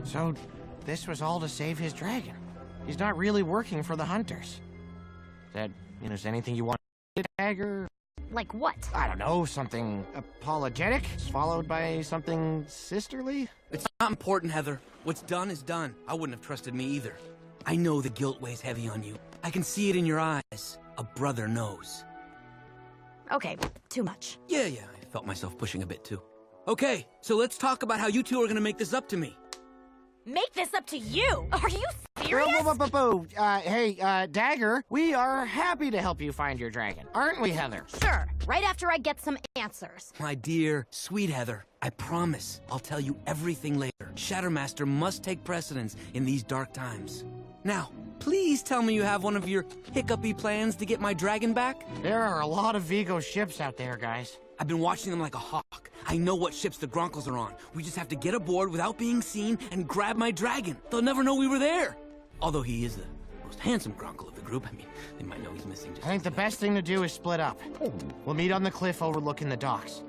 So, this was all to save his dragon. He's not really working for the Hunters. Is anything you want to dagger? Like what? I don't know, something apologetic, followed by something sisterly? It's not important, Heather. What's done is done. I wouldn't have trusted me either. I know the guilt weighs heavy on you. I can see it in your eyes. A brother knows. Okay, too much. Yeah, I felt myself pushing a bit too. Okay, so let's talk about how you two are gonna make this up to me. Make this up to you? Are you serious? Hey, Dagger, we are happy to help you find your dragon. Aren't we, Heather? Sure, right after I get some answers. My dear, sweet Heather, I promise I'll tell you everything later. Shattermaster must take precedence in these dark times. Now, please tell me you have one of your hiccupy plans to get my dragon back? There are a lot of Vigo ships out there, guys. I've been watching them like a hawk. I know what ships the Gronkles are on. We just have to get aboard without being seen and grab my dragon. They'll never know we were there. Although he is the most handsome Gronkle of the group. I mean, they might know he's missing just... I think the best thing to do is split up. We'll meet on the cliff overlooking the docks.